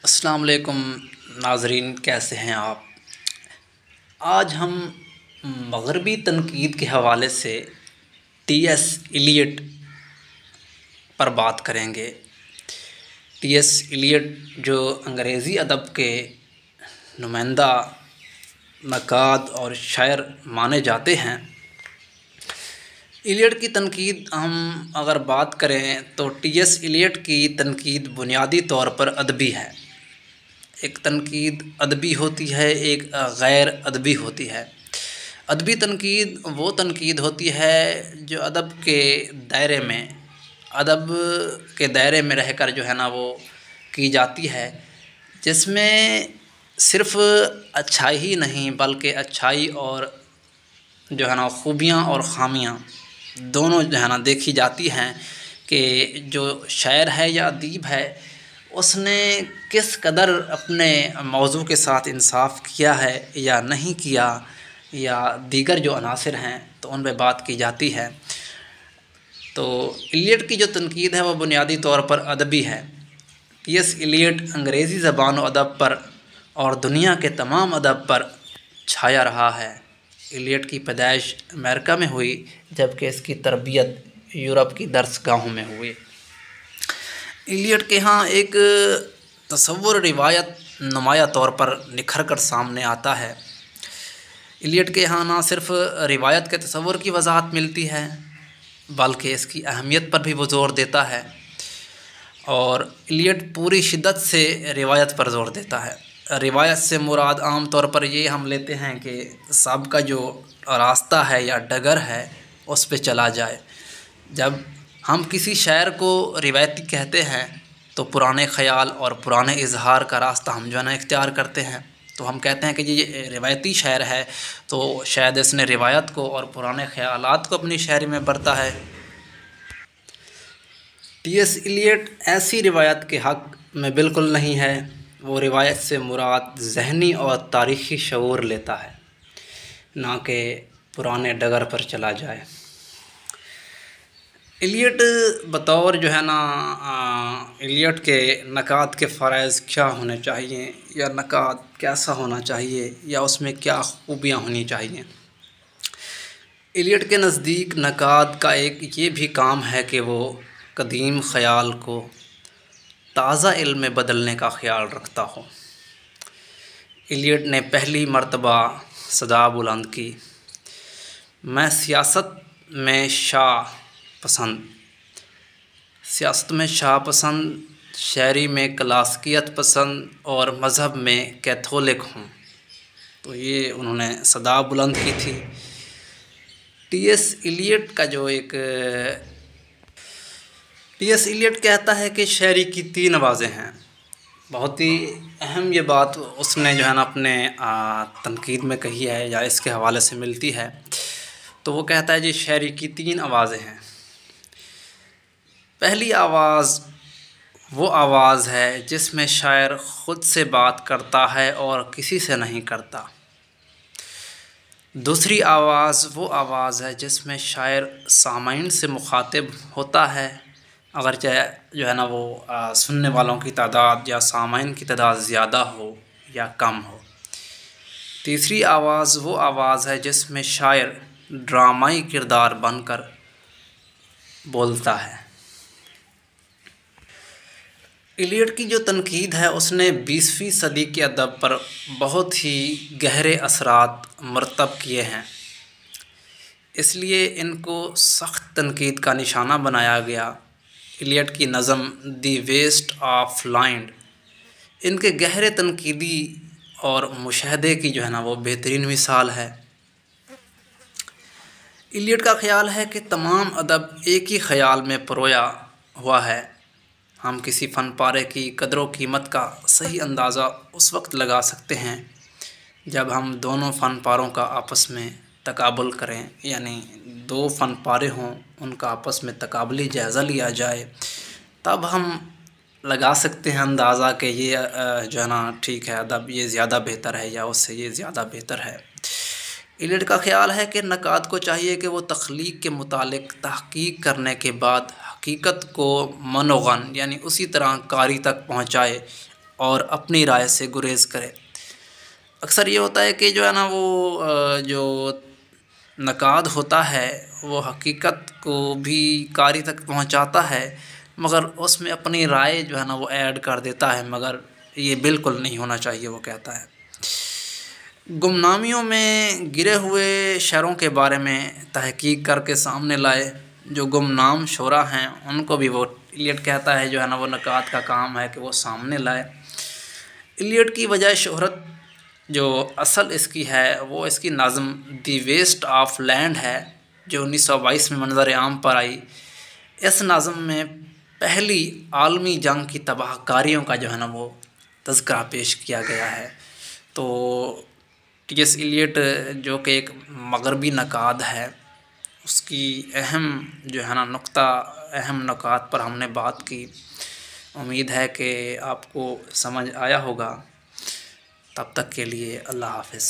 अस्सलाम वालेकुम नाज़रीन, कैसे हैं आप। आज हम मग़रबी तनकीद के हवाले से टी.एस. इलियट पर बात करेंगे। टी.एस. इलियट जो अंग्रेज़ी अदब के नुमाइंदा नक़ाद और शायर माने जाते हैं। इलियट की तनकीद हम अगर बात करें तो टी.एस. इलियट की तनकीद बुनियादी तौर पर अदबी है। एक तनकीद अदबी होती है, एक गैर अदबी होती है। अदबी तनकीद वो तनकीद होती है जो अदब के दायरे में रहकर जो है ना वो की जाती है, जिसमें सिर्फ़ अच्छाई ही नहीं बल्कि अच्छाई और जो है ना खूबियाँ और ख़ामियाँ दोनों जो है ना देखी जाती हैं कि जो शायर है या अदीब है उसने किस कदर अपने मौज़ू के साथ इंसाफ़ किया है या नहीं किया, या दीगर जो अनासर हैं तो उन पे बात की जाती है। तो इलियट की जो तनकीद है वह बुनियादी तौर पर अदबी है। टी.एस. इलियट अंग्रेज़ी ज़बान और अदब पर और दुनिया के तमाम अदब पर छाया रहा है। इलियट की पैदाइश अमेरिका में हुई, जबकि इसकी तरबियत यूरोप की दर्सगाहों में हुई। इलियट के यहाँ एक तसव्वुर रिवायत नुमाया तौर पर निखर कर सामने आता है। इलियट के यहाँ ना सिर्फ़ रिवायत के तसव्वुर की वजाहत मिलती है बल्कि इसकी अहमियत पर भी वो ज़ोर देता है, और इलियट पूरी शिद्दत से रिवायत पर ज़ोर देता है। रिवायत से मुराद आम तौर पर ये हम लेते हैं कि सबका जो रास्ता है या डगर है उस पे चला जाए। जब हम किसी शायर को रिवायती कहते हैं तो पुराने ख़याल और पुराने इजहार का रास्ता हम जो है ना इख्तियार करते हैं। तो हम कहते हैं कि ये रिवायती शायर है, तो शायद इसने रिवायत को और पुराने ख़यालात को अपनी शायरी में बरता है। टी.एस. इलियट ऐसी रिवायत के हक़ में बिल्कुल नहीं है। वो रिवायत से मुराद ज़हनी और तारीख़ी शऊर लेता है, ना कि पुराने डगर पर चला जाए। इलियट बतौर जो है ना इलियट के नक़ाद के फ़राइज़ क्या होने चाहिए, या नक़ाद कैसा होना चाहिए, या उसमें क्या खूबियाँ होनी चाहिए। इलियट के नज़दीक नक़ाद का एक ये भी काम है कि वो कदीम ख़याल को ताज़ा इल्म में बदलने का ख़याल रखता हो। इलियट ने पहली मर्तबा सदा बुलंद की, मैं सियासत में शाह पसंद, शायरी में क्लासिकियत पसंद और मज़हब में कैथोलिक हूँ। तो ये उन्होंने सदा बुलंद की थी। टी.एस. इलियट कहता है कि शायरी की 3 आवाज़ें हैं। बहुत ही अहम ये बात उसने जो है ना अपने तनकीद में कही है या इसके हवाले से मिलती है। तो वो कहता है जी शायरी की 3 आवाज़ें हैं। पहली आवाज़ वो आवाज़ है जिसमें शायर ख़ुद से बात करता है और किसी से नहीं करता। दूसरी आवाज़ वो आवाज़ है जिसमें शायर सामाइन से मुखातिब होता है, अगर चाहे जो है ना वो सुनने वालों की तादाद या सामाइन की तादाद ज़्यादा हो या कम हो। तीसरी आवाज़ वो आवाज़ है जिसमें शायर ड्रामाई किरदार बनकर बोलता है। इलियट की जो तनकीद है उसने 20वीं सदी के अदब पर बहुत ही गहरे असरात मरतब किए हैं, इसलिए इनको सख्त तनकीद का निशाना बनाया गया। इलियट की नज़म दी वेस्ट ऑफ लाइंड इनके गहरे तनकीदी और मुशाहदे की जो है ना वो बेहतरीन मिसाल है। इलियट का ख़याल है कि तमाम अदब एक ही ख़याल में परोया हुआ है। हम किसी फ़न पारे की कदर व कीमत का सही अंदाज़ा उस वक्त लगा सकते हैं जब हम दोनों फ़न पारों का आपस में तकाबुल करें, यानी 2 फ़न पारे हों, उनका आपस में तकाबुली जायज़ा लिया जाए, तब हम लगा सकते हैं अंदाज़ा कि ये जो है ना ठीक है अदब ये ज़्यादा बेहतर है या उससे ये ज़्यादा बेहतर है। इलियट का ख़याल है कि नक़ाद को चाहिए कि वो तख्लीक के मुतालिक तहक़ीक़ करने के बाद हकीकत को मनोगन यानी उसी तरह कारी तक पहुँचाए और अपनी राय से गुरेज करे। अक्सर ये होता है कि जो है ना वो जो नक़ाद होता है वो हकीकत को भी कारी तक पहुंचाता है, मगर उसमें अपनी राय जो है ना वो ऐड कर देता है, मगर ये बिल्कुल नहीं होना चाहिए। वो कहता है गुमनामियों में गिरे हुए शहरों के बारे में तहकीक करके सामने लाए, जो गुमनाम शोरा हैं उनको भी वो इलियट कहता है जो है ना वो नक़ाद का काम है कि वो सामने लाए। इलियट की वजह शोहरत जो असल इसकी है वो इसकी नज़म दी वेस्ट ऑफ लैंड है, जो 1922 में मंजर आम पर आई। इस नज़म में पहली आलमी जंग की तबाहकारियों का जो है ना वो तज़किरा पेश किया गया है। तो टी.एस. इलियट जो कि एक मगरबी नक़ाद है, उसकी अहम जो है ना नुक्ता अहम नुकात पर हमने बात की। उम्मीद है कि आपको समझ आया होगा। तब तक के लिए अल्लाह हाफ़िज़।